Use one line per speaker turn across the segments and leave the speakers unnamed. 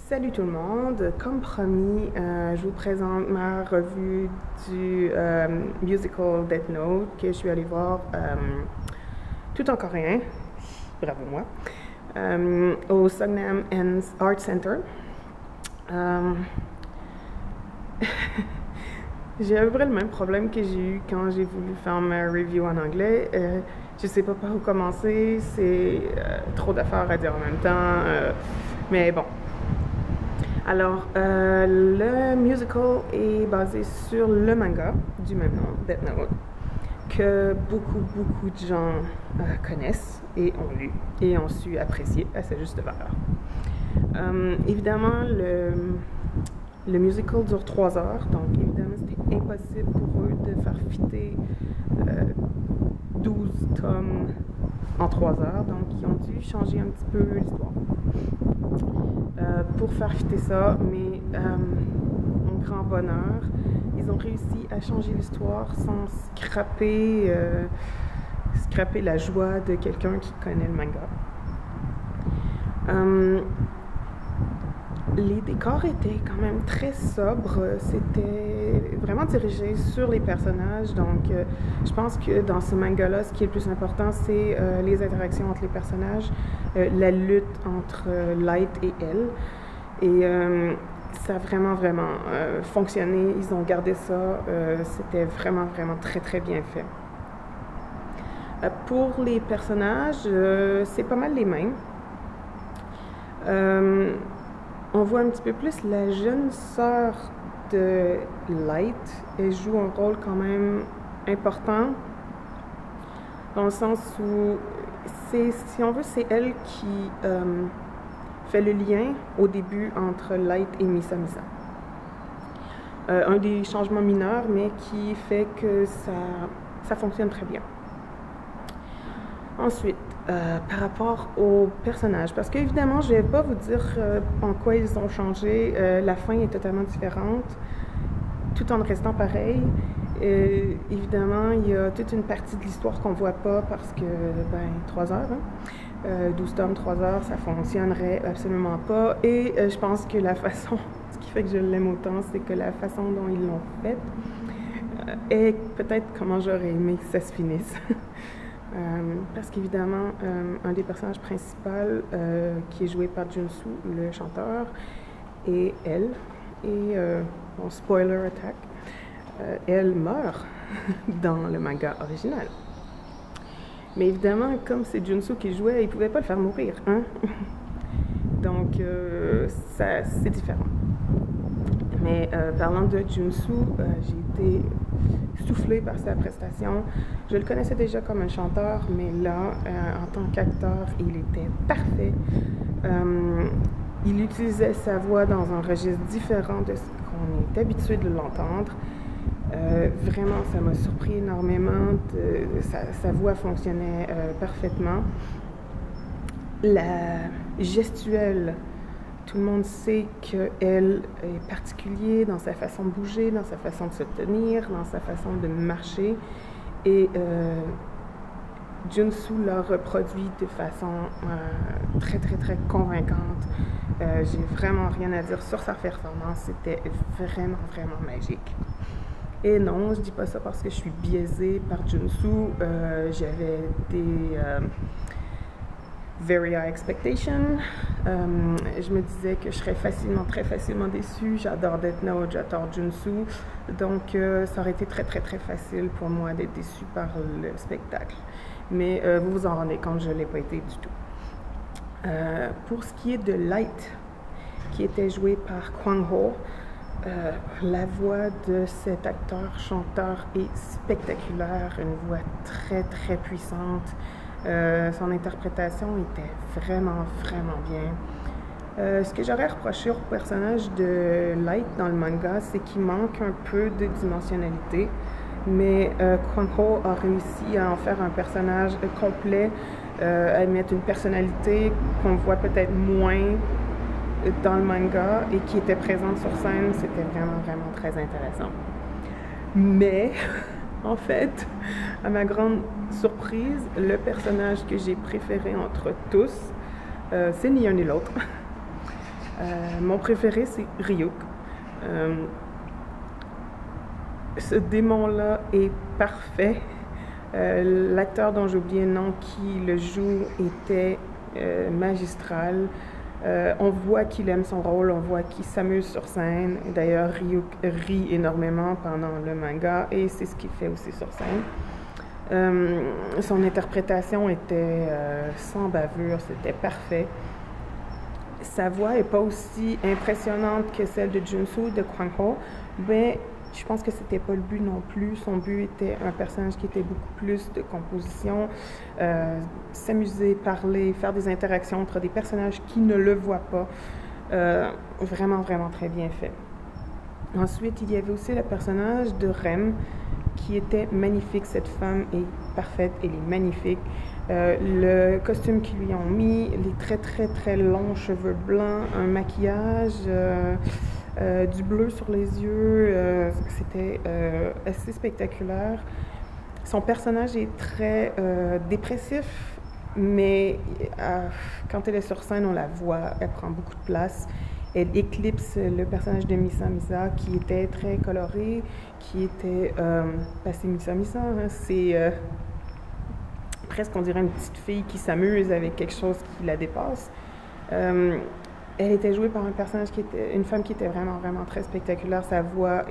Salut tout le monde, comme promis, je vous présente ma revue du musical Death Note que je suis allée voir tout en coréen, bravo moi, au Songnam Art Center. J'ai à peu près le même problème que j'ai eu quand j'ai voulu faire ma review en anglais. Je sais pas par où commencer, c'est trop d'affaires à dire en même temps, mais bon. Alors, le musical est basé sur le manga du même nom, Death Note, que beaucoup de gens connaissent et ont lu et ont su apprécier à sa juste valeur. Évidemment, le musical dure 3 heures, donc évidemment, c'était impossible pour eux de faire fitter 12 tomes en 3 heures, donc ils ont dû changer un petit peu l'histoire. Pour faire fitter ça, mais mon grand bonheur, ils ont réussi à changer l'histoire sans scraper la joie de quelqu'un qui connaît le manga. Les décors étaient quand même très sobres, c'était vraiment dirigé sur les personnages, donc je pense que dans ce manga-là, ce qui est le plus important, c'est les interactions entre les personnages, la lutte entre Light et elle, et ça a vraiment fonctionné, ils ont gardé ça, c'était vraiment très bien fait. Pour les personnages, c'est pas mal les mêmes. On voit un petit peu plus la jeune sœur de Light. Elle joue un rôle quand même important, dans le sens où, si on veut, c'est elle qui fait le lien au début entre Light et Misa. Un des changements mineurs, mais qui fait que ça fonctionne très bien. Ensuite, par rapport aux personnages, parce qu'évidemment, je ne vais pas vous dire en quoi ils ont changé. La fin est totalement différente, tout en restant pareil. Évidemment, il y a toute une partie de l'histoire qu'on ne voit pas parce que, 3 heures, 12 tomes, 3 heures, ça ne fonctionnerait absolument pas. Et je pense que la façon, ce qui fait que je l'aime autant, c'est que la façon dont ils l'ont faite est peut-être comment j'aurais aimé que ça se finisse. Parce qu'évidemment, un des personnages principaux qui est joué par Junsu, le chanteur, et elle, et bon, spoiler attack, elle meurt dans le manga original. Mais évidemment, comme c'est Junsu qui jouait, il ne pouvait pas le faire mourir, hein? Donc, c'est différent. Mais parlant de Junsu, j'ai été soufflée par sa prestation. Je le connaissais déjà comme un chanteur, mais là, en tant qu'acteur, il était parfait. Il utilisait sa voix dans un registre différent de ce qu'on est habitué de l'entendre. Vraiment, ça m'a surpris énormément. Sa voix fonctionnait parfaitement. La gestuelle, tout le monde sait qu'elle est particulière dans sa façon de bouger, dans sa façon de se tenir, dans sa façon de marcher. Et Junsu l'a reproduit de façon très convaincante. J'ai vraiment rien à dire sur sa performance. C'était vraiment magique. Et non, je dis pas ça parce que je suis biaisée par Junsu. J'avais des very high expectations. Je me disais que je serais très facilement déçue. J'adore Death Note, j'adore Junsu. Donc, ça aurait été très facile pour moi d'être déçue par le spectacle. Mais vous vous en rendez compte, je ne l'ai pas été du tout. Pour ce qui est de Light, qui était joué par Kwang Ho, la voix de cet acteur-chanteur est spectaculaire, une voix très puissante. Son interprétation était vraiment bien. Ce que j'aurais reproché au personnage de Light dans le manga, c'est qu'il manque un peu de dimensionnalité, mais Kwang Ho a réussi à en faire un personnage complet, à mettre une personnalité qu'on voit peut-être moins dans le manga et qui était présente sur scène. C'était vraiment très intéressant. Mais en fait, à ma grande surprise, le personnage que j'ai préféré entre tous, c'est ni un ni l'autre. Mon préféré, c'est Ryuk. Ce démon-là est parfait. L'acteur dont j'ai oublié le nom qui le joue était magistral. On voit qu'il aime son rôle, on voit qu'il s'amuse sur scène. D'ailleurs, Ryuk rit énormément pendant le manga et c'est ce qu'il fait aussi sur scène. Son interprétation était sans bavure, c'était parfait. Sa voix n'est pas aussi impressionnante que celle de Junsu, de Kwang Ho, mais je pense que c'était pas le but non plus. Son but était un personnage qui était beaucoup plus de composition, s'amuser, parler, faire des interactions entre des personnages qui ne le voient pas. Vraiment, vraiment très bien fait. Ensuite, il y avait aussi le personnage de Rem, qui était magnifique. Cette femme est parfaite, elle est magnifique. Le costume qu'ils lui ont mis, les très, très, très longs cheveux blancs, un maquillage... du bleu sur les yeux, c'était assez spectaculaire. Son personnage est très dépressif, mais quand elle est sur scène, on la voit, elle prend beaucoup de place. Elle éclipse le personnage de Misa Misa, qui était très coloré, qui était... c'est Misa Misa, hein, c'est presque, on dirait, une petite fille qui s'amuse avec quelque chose qui la dépasse. Elle était jouée par un personnage une femme qui était vraiment, vraiment très spectaculaire. Sa voix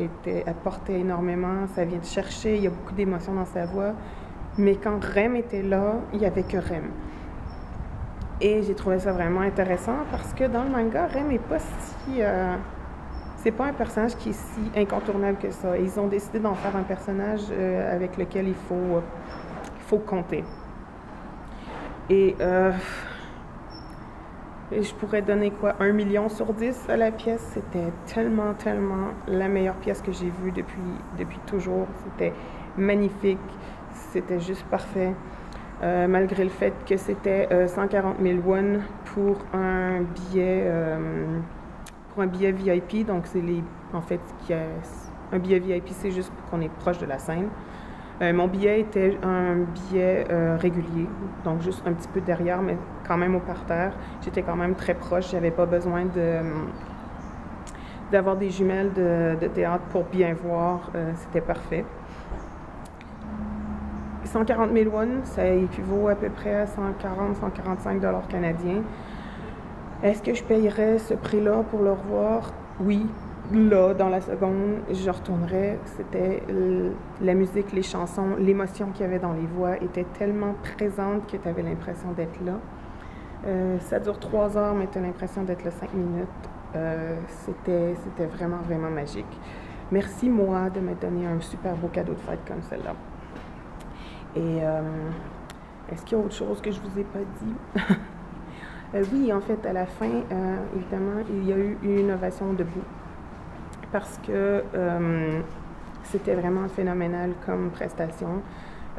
apportait énormément, ça vient de chercher, il y a beaucoup d'émotions dans sa voix. Mais quand Rem était là, il n'y avait que Rem. Et j'ai trouvé ça vraiment intéressant parce que dans le manga, Rem n'est pas si... c'est pas un personnage qui est si incontournable que ça. Ils ont décidé d'en faire un personnage avec lequel il faut compter. Et je pourrais donner quoi, 1 million sur 10 à la pièce. C'était tellement, tellement la meilleure pièce que j'ai vue depuis toujours. C'était magnifique, c'était juste parfait. Malgré le fait que c'était 140 000 won pour un billet VIP. Donc, un billet VIP, c'est juste pour qu'on est proche de la scène. Mon billet était un billet régulier, donc juste un petit peu derrière, mais quand même au parterre. J'étais quand même très proche, j'avais pas besoin d'avoir des jumelles de théâtre pour bien voir, c'était parfait. 140 000 won, ça équivaut à peu près à 140-145 $ canadiens. Est-ce que je payerais ce prix-là pour le revoir? Oui. Là, dans la seconde, je retournerais. C'était la musique, les chansons, l'émotion qu'il y avait dans les voix était tellement présente que tu avais l'impression d'être là. Ça dure 3 heures, mais tu as l'impression d'être là 5 minutes. C'était vraiment, vraiment magique. Merci, moi, de me donner un super beau cadeau de fête comme celle-là. Et est-ce qu'il y a autre chose que je vous ai pas dit? Oui, en fait, à la fin, évidemment, il y a eu une ovation debout. Parce que c'était vraiment phénoménal comme prestation.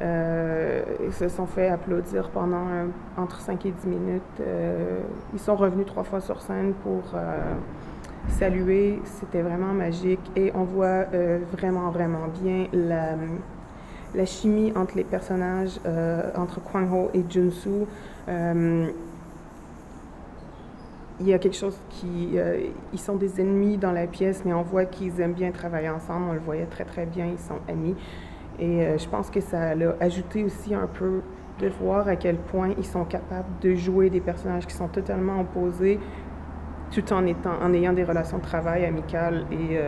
Ils se sont fait applaudir pendant entre 5 et 10 minutes. Ils sont revenus 3 fois sur scène pour saluer. C'était vraiment magique et on voit vraiment, vraiment bien la chimie entre les personnages, entre Kwang Ho et Junsu. Il y a quelque chose ils sont des ennemis dans la pièce, mais on voit qu'ils aiment bien travailler ensemble. On le voyait très, très bien. Ils sont amis. Et je pense que ça l'a ajouté aussi un peu de voir à quel point ils sont capables de jouer des personnages qui sont totalement opposés, tout en ayant des relations de travail amicales. Et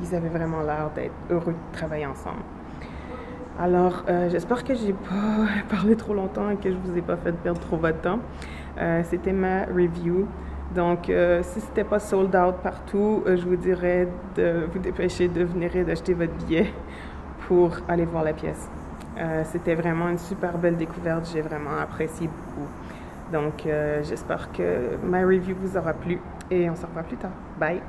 ils avaient vraiment l'air d'être heureux de travailler ensemble. Alors, j'espère que j'ai pas parlé trop longtemps et que je vous ai pas fait perdre trop votre temps. C'était ma review. Donc, si c'était pas sold out partout, je vous dirais de vous dépêcher de venir et d'acheter votre billet pour aller voir la pièce. C'était vraiment une super belle découverte. J'ai vraiment apprécié beaucoup. Donc, j'espère que ma review vous aura plu et on se revoit plus tard. Bye!